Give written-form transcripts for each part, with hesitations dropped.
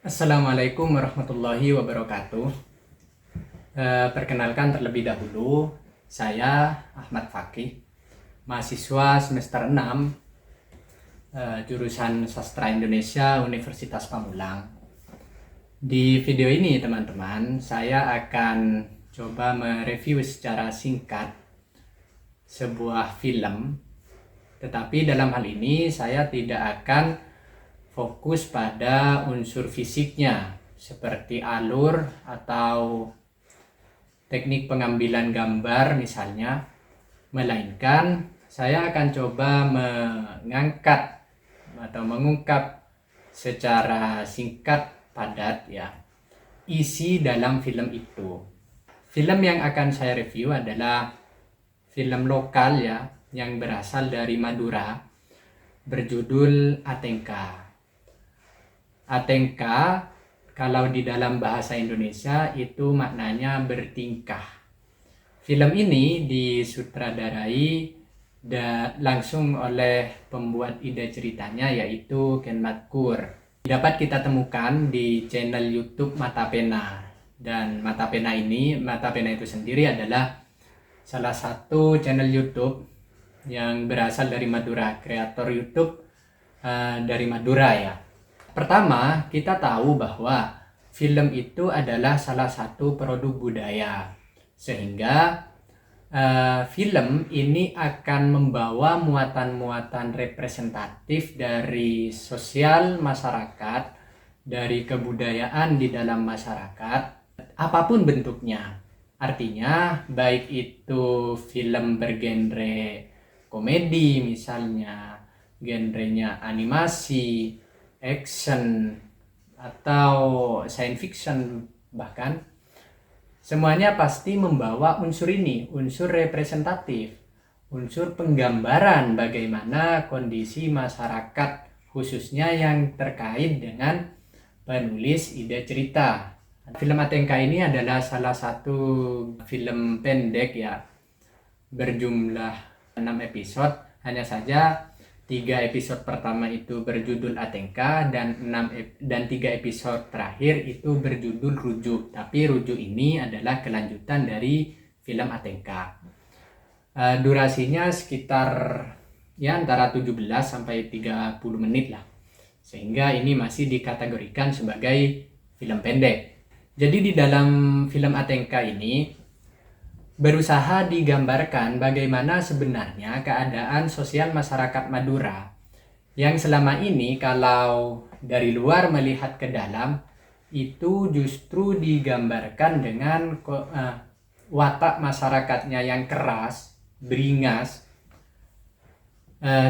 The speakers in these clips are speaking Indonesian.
Assalamualaikum warahmatullahi wabarakatuh. Perkenalkan terlebih dahulu, saya Ahmad Fakih, mahasiswa semester 6, jurusan Sastra Indonesia Universitas Pamulang. Di video ini teman-teman, saya akan coba mereview secara singkat sebuah film, tetapi dalam hal ini saya tidak akan fokus pada unsur fisiknya seperti alur atau teknik pengambilan gambar misalnya, melainkan saya akan coba mengangkat atau mengungkap secara singkat padat isi dalam film itu. Film yang akan saya review adalah film lokal yang berasal dari Madura, berjudul Atengka. Atengka kalau di dalam bahasa Indonesia itu maknanya bertingkah. Film ini disutradarai langsung oleh pembuat ide ceritanya, yaitu Ken Matkur. Dapat kita temukan di channel YouTube Mata Pena. Dan Mata Pena itu sendiri adalah salah satu channel YouTube yang berasal dari Madura, kreator YouTube dari Madura ya. Pertama, kita tahu bahwa film itu adalah salah satu produk budaya, sehingga film ini akan membawa muatan-muatan representatif dari sosial masyarakat, dari kebudayaan di dalam masyarakat, apapun bentuknya. Artinya, baik itu film bergenre komedi misalnya, genrenya animasi, action, atau science fiction bahkan, semuanya pasti membawa unsur ini, unsur representatif, unsur penggambaran bagaimana kondisi masyarakat, khususnya yang terkait dengan penulis ide cerita. Film Atengka ini adalah salah satu film pendek berjumlah 6 episode. Hanya saja 3 episode pertama itu berjudul Atengka dan 3 episode terakhir itu berjudul Rujuk. Tapi Rujuk ini adalah kelanjutan dari film Atengka. Durasinya sekitar antara 17 sampai 30 menit lah. Sehingga ini masih dikategorikan sebagai film pendek. Jadi di dalam film Atengka ini berusaha digambarkan bagaimana sebenarnya keadaan sosial masyarakat Madura yang selama ini kalau dari luar melihat ke dalam itu justru digambarkan dengan watak masyarakatnya yang keras, beringas,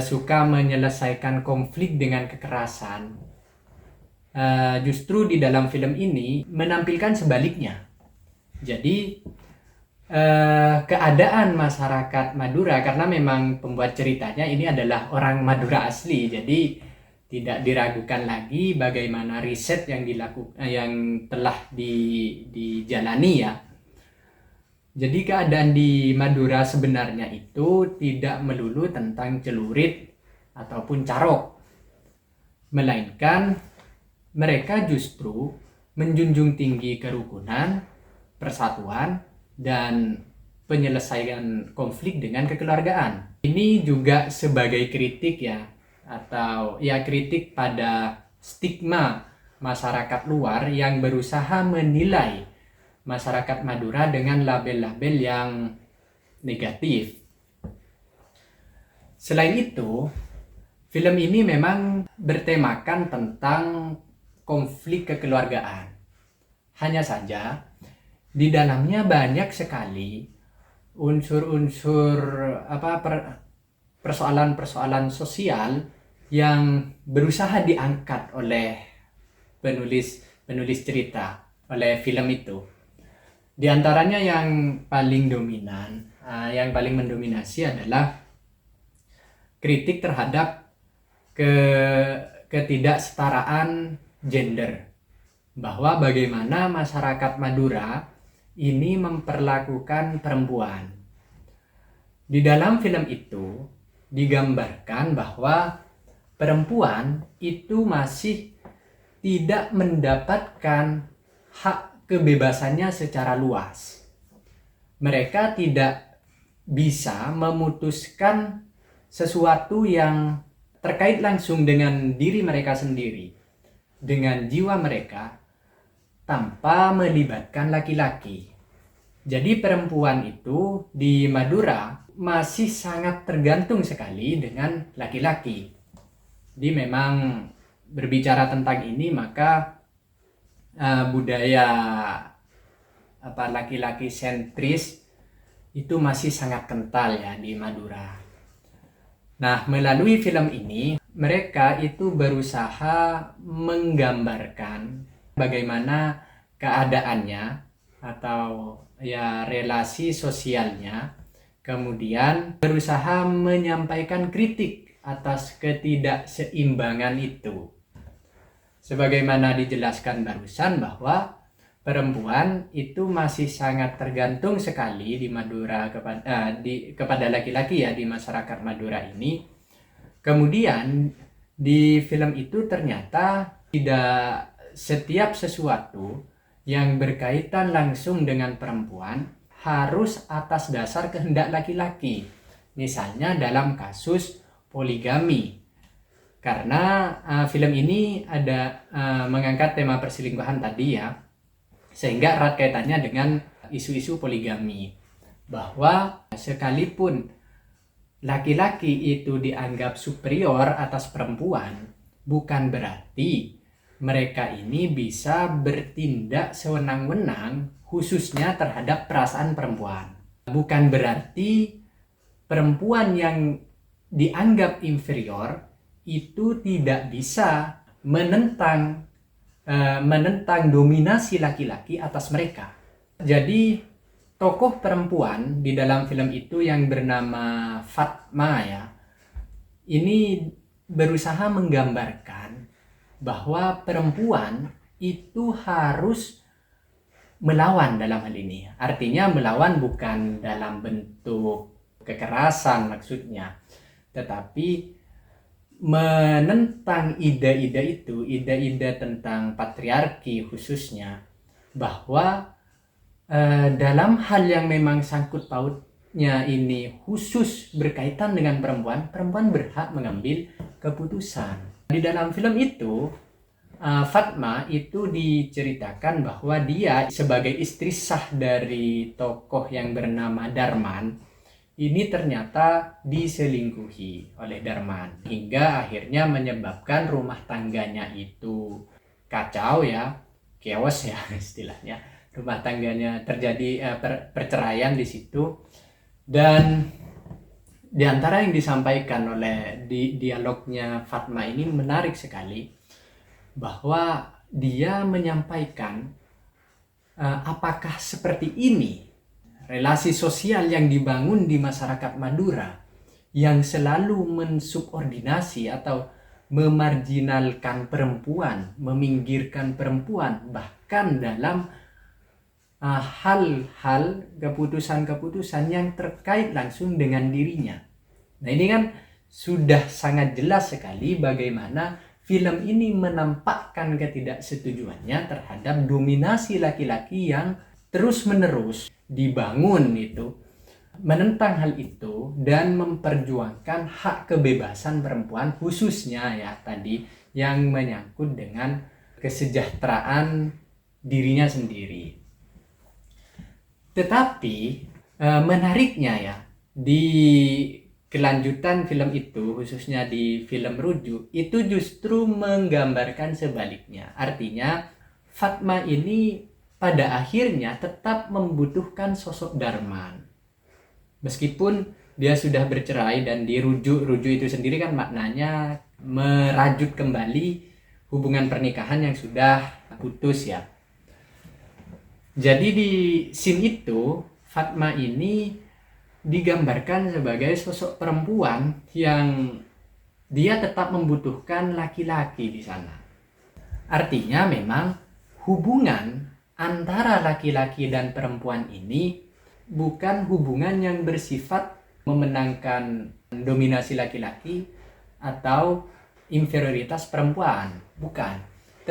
suka menyelesaikan konflik dengan kekerasan. Justru di dalam film ini menampilkan sebaliknya. Jadi keadaan masyarakat Madura, karena memang pembuat ceritanya ini adalah orang Madura asli, jadi tidak diragukan lagi bagaimana riset yang telah dijalani ya. Jadi keadaan di Madura sebenarnya itu tidak melulu tentang celurit ataupun carok, melainkan mereka justru menjunjung tinggi kerukunan, persatuan, dan penyelesaian konflik dengan kekeluargaan. Ini juga sebagai kritik kritik pada stigma masyarakat luar yang berusaha menilai masyarakat Madura dengan label-label yang negatif. Selain itu, film ini memang bertemakan tentang konflik kekeluargaan. Hanya saja di dalamnya banyak sekali unsur-unsur persoalan-persoalan sosial yang berusaha diangkat oleh penulis cerita, oleh film itu. Di antaranya yang paling mendominasi adalah kritik terhadap ketidaksetaraan gender, bahwa bagaimana masyarakat Madura ini memperlakukan perempuan. Di dalam film itu digambarkan bahwa perempuan itu masih tidak mendapatkan hak kebebasannya secara luas. Mereka tidak bisa memutuskan sesuatu yang terkait langsung dengan diri mereka sendiri, dengan jiwa mereka, tanpa melibatkan laki-laki. Jadi perempuan itu di Madura masih sangat tergantung sekali dengan laki-laki. Jadi memang berbicara tentang ini, maka budaya laki-laki sentris itu masih sangat kental ya di Madura. Nah, melalui film ini mereka itu berusaha menggambarkan bagaimana keadaannya atau ya relasi sosialnya, kemudian berusaha menyampaikan kritik atas ketidakseimbangan itu. Sebagaimana dijelaskan barusan bahwa perempuan itu masih sangat tergantung sekali di Madura kepada laki-laki ya, di masyarakat Madura ini. Kemudian di film itu ternyata tidak setiap sesuatu yang berkaitan langsung dengan perempuan harus atas dasar kehendak laki-laki. Misalnya dalam kasus poligami. Karena film ini ada mengangkat tema perselingkuhan tadi ya, sehingga erat kaitannya dengan isu-isu poligami. Bahwa sekalipun laki-laki itu dianggap superior atas perempuan, bukan berarti mereka ini bisa bertindak sewenang-wenang khususnya terhadap perasaan perempuan. Bukan berarti perempuan yang dianggap inferior itu tidak bisa menentang dominasi laki-laki atas mereka. Jadi tokoh perempuan di dalam film itu yang bernama Fatma ya, ini berusaha menggambarkan bahwa perempuan itu harus melawan dalam hal ini. Artinya melawan bukan dalam bentuk kekerasan maksudnya, tetapi menentang ide-ide itu, ide-ide tentang patriarki khususnya, bahwa dalam hal yang memang sangkut pautnya ini khusus berkaitan dengan perempuan, perempuan berhak mengambil keputusan. Di dalam film itu, Fatma itu diceritakan bahwa dia sebagai istri sah dari tokoh yang bernama Darman, ini ternyata diselingkuhi oleh Darman, hingga akhirnya menyebabkan rumah tangganya itu kacau ya, chaos ya istilahnya. Rumah tangganya terjadi perceraian di situ. Dan di antara yang disampaikan oleh dialognya Fatma ini menarik sekali, bahwa dia menyampaikan apakah seperti ini relasi sosial yang dibangun di masyarakat Madura, yang selalu mensubordinasi atau memarginalkan perempuan, meminggirkan perempuan, bahkan dalam hal-hal keputusan-keputusan yang terkait langsung dengan dirinya. Nah, ini kan sudah sangat jelas sekali bagaimana film ini menampakkan ketidaksetujuannya terhadap dominasi laki-laki yang terus-menerus dibangun itu, menentang hal itu dan memperjuangkan hak kebebasan perempuan, khususnya ya tadi yang menyangkut dengan kesejahteraan dirinya sendiri. Tetapi menariknya ya, di kelanjutan film itu, khususnya di film rujuk, itu justru menggambarkan sebaliknya. Artinya Fatma ini pada akhirnya tetap membutuhkan sosok Darman. Meskipun dia sudah bercerai dan dirujuk itu sendiri kan maknanya merajut kembali hubungan pernikahan yang sudah putus ya. Jadi di scene itu Fatma ini digambarkan sebagai sosok perempuan yang dia tetap membutuhkan laki-laki di sana. Artinya memang hubungan antara laki-laki dan perempuan ini bukan hubungan yang bersifat memenangkan dominasi laki-laki atau inferioritas perempuan, bukan.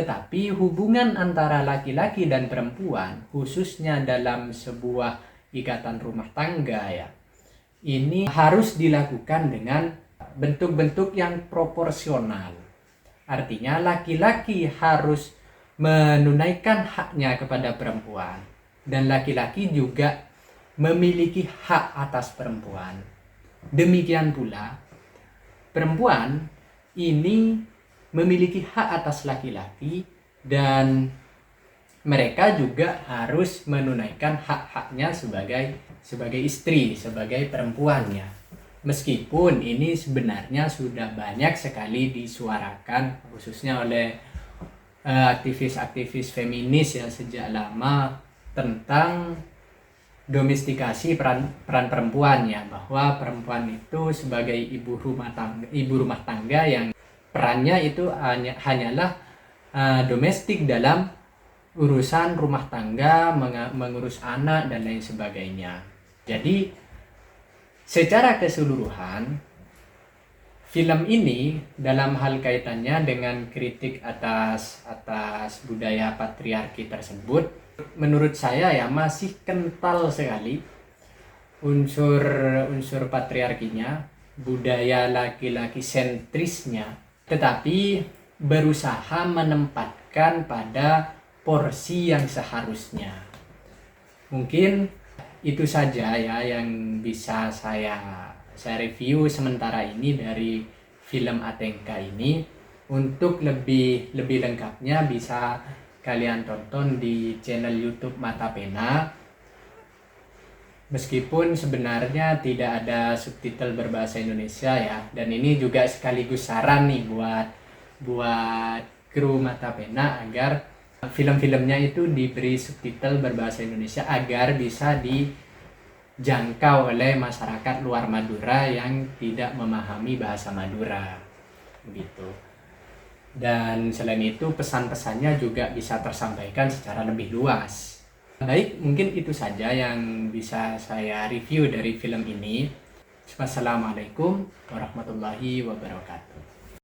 Tetapi hubungan antara laki-laki dan perempuan, khususnya dalam sebuah ikatan rumah tangga ya, ini harus dilakukan dengan bentuk-bentuk yang proporsional. Artinya laki-laki harus menunaikan haknya kepada perempuan, dan laki-laki juga memiliki hak atas perempuan. Demikian pula perempuan ini memiliki hak atas laki-laki, dan mereka juga harus menunaikan hak-haknya sebagai istri, sebagai perempuannya. Meskipun ini sebenarnya sudah banyak sekali disuarakan khususnya oleh aktivis-aktivis feminis ya sejak lama tentang domestikasi peran perempuan ya, bahwa perempuan itu sebagai ibu rumah tangga yang perannya itu hanyalah domestik dalam urusan rumah tangga, mengurus anak dan lain sebagainya. Jadi secara keseluruhan film ini dalam hal kaitannya dengan kritik atas budaya patriarki tersebut, menurut saya ya masih kental sekali unsur patriarkinya, budaya laki-laki sentrisnya, tetapi berusaha menempatkan pada porsi yang seharusnya. Mungkin itu saja ya yang bisa saya review sementara ini dari film Atenka ini. Untuk lebih lengkapnya bisa kalian tonton di channel YouTube Mata Pena. Meskipun sebenarnya tidak ada subtitle berbahasa Indonesia ya, dan ini juga sekaligus saran nih buat kru Mata Pena agar film-filmnya itu diberi subtitle berbahasa Indonesia agar bisa dijangkau oleh masyarakat luar Madura yang tidak memahami bahasa Madura begitu. Dan selain itu pesan-pesannya juga bisa tersampaikan secara lebih luas. Baik, mungkin itu saja yang bisa saya review dari film ini. Wassalamualaikum warahmatullahi wabarakatuh.